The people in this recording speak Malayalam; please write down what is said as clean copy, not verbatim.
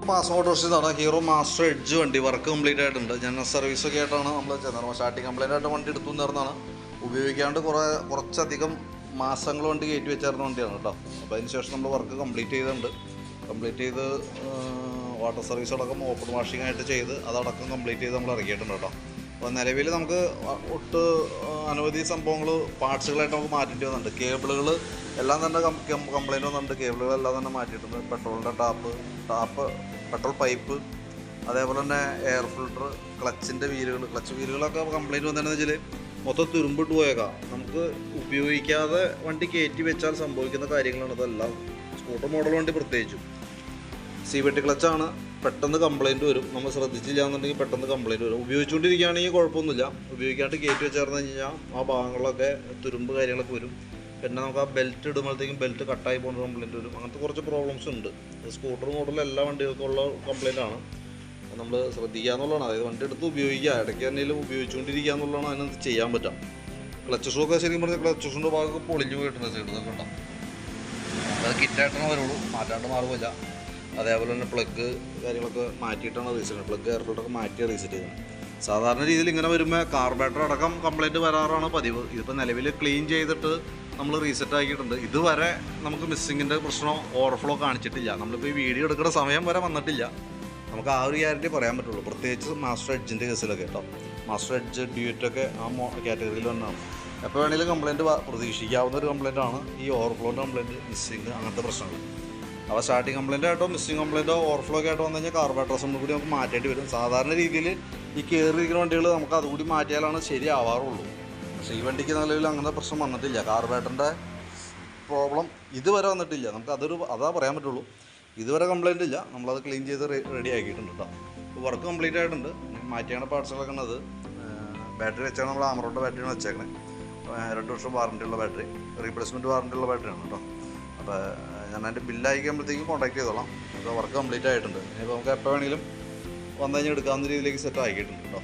മാസം ഓട്ടോറിക്ഷയാണ് ഹീറോ മാസ്റ്റർ എഡ്ജ് വണ്ടി വർക്ക് കംപ്ലീറ്റ് ആയിട്ടുണ്ട്. ജനറൽ സർവീസൊക്കെ ആയിട്ടാണ് നമ്മൾ ചെയ്യുന്നത്. സ്റ്റാർട്ടിങ് കംപ്ലൈൻ്റ് ആയിട്ട് വണ്ടി എടുത്തു നേർന്നാണ് ഉപയോഗിക്കാണ്ട് കുറച്ചധികം മാസങ്ങൾ വണ്ടി കയറ്റി വെച്ചായിരുന്ന വണ്ടിയാണ് കേട്ടോ. അപ്പോൾ അതിന് ശേഷം നമ്മൾ വർക്ക് കംപ്ലീറ്റ് ചെയ്തിട്ടുണ്ട്. കംപ്ലീറ്റ് ചെയ്ത് വാട്ടർ സർവീസ് അടക്കം ഓപ്പൺ വാഷിംഗ് ആയിട്ട് ചെയ്ത് അതടക്കം കംപ്ലീറ്റ് ചെയ്ത് നമ്മൾ ഇറക്കിയിട്ടുണ്ട് കേട്ടോ. അപ്പോൾ നിലവിൽ നമുക്ക് അനവധി സംഭവങ്ങൾ പാർട്സുകളായിട്ട് നമുക്ക് മാറ്റേണ്ടി വന്നിട്ടുണ്ട്. കേബിളുകൾ എല്ലാം തന്നെ കംപ്ലൈൻറ്റ് വന്നിട്ടുണ്ട്. കേബിളുകളെല്ലാം തന്നെ മാറ്റിയിട്ടുണ്ട്. പെട്രോളിൻ്റെ ടാപ്പ് പെട്രോൾ പൈപ്പ്, അതേപോലെ തന്നെ എയർ ഫിൽട്ടർ, ക്ലച്ച് വീലുകളൊക്കെ കംപ്ലൈൻറ്റ് വന്നതെന്ന് വെച്ചാൽ മൊത്തം തുരുമ്പിട്ട് പോയേക്കാം. നമുക്ക് ഉപയോഗിക്കാതെ വണ്ടി കയറ്റി വെച്ചാൽ സംഭവിക്കുന്ന കാര്യങ്ങളാണ് ഇതെല്ലാം. സ്കൂട്ടർ മോഡൽ വണ്ടി പ്രത്യേകിച്ചും CVT ക്ലച്ചാണ്, പെട്ടെന്ന് കംപ്ലൈൻറ്റ് വരും. നമ്മൾ ശ്രദ്ധിച്ചില്ല എന്നുണ്ടെങ്കിൽ പെട്ടെന്ന് കംപ്ലൈൻറ്റ് വരും. ഉപയോഗിച്ചുകൊണ്ടിരിക്കുകയാണെങ്കിൽ കുഴപ്പമൊന്നുമില്ല. ഉപയോഗിക്കാണ്ട് കയറ്റി വെച്ചേർന്ന് കഴിഞ്ഞാൽ ആ ഭാഗങ്ങളിലൊക്കെ തുരുമ്പ് കാര്യങ്ങളൊക്കെ വരും. പിന്നെ നമുക്ക് ആ ബെൽറ്റ് ഇടുമ്പോഴത്തേക്കും ബെൽറ്റ് കട്ടായി പോകുന്ന കംപ്ലൈൻറ്റ് വരും. അങ്ങനത്തെ കുറച്ച് പ്രോബ്ലംസ് ഉണ്ട്. സ്കൂട്ടർ മോഡൽ എല്ലാ വണ്ടികൾക്കുള്ള കംപ്ലൈൻറ്റാണ്. നമ്മൾ ശ്രദ്ധിക്കുക എന്നുള്ളതാണ്. അതായത് വണ്ടി എടുത്ത് ഉപയോഗിക്കുക, ഇടയ്ക്ക് എന്തെങ്കിലും ഉപയോഗിച്ചുകൊണ്ടിരിക്കുക എന്നുള്ളതാണ് അതിനകത്ത് ചെയ്യാൻ പറ്റാം. ക്ലച്ച് ഷൂക്കെ ശരിക്കും പറഞ്ഞാൽ ക്ലച്ച് ഷൂൻ്റെ ഭാഗമൊക്കെ പൊളിഞ്ഞു പോയിട്ടുണ്ട് സൈഡ് കേട്ടോ. അത് കിറ്റായിട്ടാണ് വരുള്ളൂ, മാറ്റാണ്ട് മാറുമില്ല. അതേപോലെ തന്നെ പ്ലഗ് കാര്യങ്ങളൊക്കെ മാറ്റിയിട്ടാണ് റീസെറ്റ് ചെയ്യുന്നത്. പ്ലഗ് എയർ ഫിൽട്ടറൊക്കെ മാറ്റിയാണ് റീസെറ്റ് ചെയ്യുന്നത്. സാധാരണ രീതിയിൽ ഇങ്ങനെ വരുമ്പോൾ കാർബറേറ്റർ അടക്കം കംപ്ലൈൻറ്റ് വരാറാണ് പതിവ്. ഇതിപ്പോൾ നിലവിൽ ക്ലീൻ ചെയ്തിട്ട് നമ്മൾ റീസെറ്റ് ആക്കിയിട്ടുണ്ട്. ഇതുവരെ നമുക്ക് മിസ്സിങ്ങിൻ്റെ പ്രശ്നം ഓവർഫ്ലോ കാണിച്ചിട്ടില്ല. നമ്മളിപ്പോൾ ഈ വീഡിയോ എടുക്കുന്ന സമയം വരെ വന്നിട്ടില്ല. നമുക്ക് ആ ഒരു ഗ്യാരണ്ടി പറയാൻ പറ്റുള്ളൂ. പ്രത്യേകിച്ച് മാസ്റ്റർ എഡ്ജിൻ്റെ കേസിലൊക്കെ കേട്ടോ. മാസ്റ്റർ എഡ്ജ് ഡ്യൂറ്റൊക്കെ ആ കാറ്റഗറിയിൽ തന്നെയാണ്. എപ്പോൾ വേണമെങ്കിലും കംപ്ലൈൻറ്റ് പ്രതീക്ഷിക്കാവുന്ന ഒരു കംപ്ലൈൻറ്റാണ് ഈ ഓവർഫ്ലോൻ്റെ കംപ്ലൈൻറ്റ്, മിസ്സിങ്, അങ്ങനത്തെ പ്രശ്നങ്ങൾ. അപ്പോൾ സ്റ്റാർട്ടിങ് കംപ്ലൈൻ്റ് ആയിട്ടോ മിസ്സിങ് കംപ്ലൈൻറ്റോ ഓവർഫ്ലോ ഒക്കെ ആയിട്ട് വന്നു കഴിഞ്ഞാൽ കാർബറേറ്റർ അസംബ്ലി കൂടി നമുക്ക് മാറ്റേണ്ടി വരും. സാധാരണ രീതിയിൽ ഈ കയറിയിരിക്കുന്ന വണ്ടികൾ നമുക്ക് അതുകൂടി മാറ്റിയാലാണ് ശരിയാവാറുള്ളൂ. പക്ഷേ ഈ വണ്ടിക്ക് നിലവിൽ അങ്ങനത്തെ പ്രശ്നം വന്നിട്ടില്ല. കാർബറേറ്ററിൻ്റെ പ്രോബ്ലം ഇതുവരെ വന്നിട്ടില്ല. നമുക്ക് അതാ പറയാൻ പറ്റുള്ളൂ. ഇതുവരെ കംപ്ലൈൻറ്റ് ഇല്ല. നമ്മളത് ക്ലീൻ ചെയ്ത് റെഡി ആക്കിയിട്ടുണ്ട് കേട്ടോ. വർക്ക് കംപ്ലീറ്റ് ആയിട്ടുണ്ട്. മാറ്റിയാണ് പാർട്സുകളൊക്കെ ഉള്ളത്. ബാറ്ററി വെച്ചാണ് നമ്മൾ ആമറോണിൻ്റെ ബാറ്ററിയാണ് വെച്ചേക്കണേ. 2 വർഷം വാറൻറ്റിയുള്ള ബാറ്ററി, റീപ്ലേസ്മെൻറ്റ് വാറൻറ്റിയുള്ള ബാറ്ററിയാണ് കേട്ടോ. അപ്പോൾ ഞാൻ അതിൻ്റെ ബില്ല് അയക്കുമ്പോഴത്തേക്കും കോൺടാക്ട് ചെയ്തോളാം. അപ്പോൾ വർക്ക് കംപ്ലീറ്റ് ആയിട്ടുണ്ട്. ഇനിയിപ്പോൾ നമുക്ക് എപ്പോൾ വേണമെങ്കിലും വന്നു കഴിഞ്ഞാൽ എടുക്കാവുന്ന രീതിയിലേക്ക് സെറ്റ് ആക്കിയിട്ടുണ്ട് കേട്ടോ.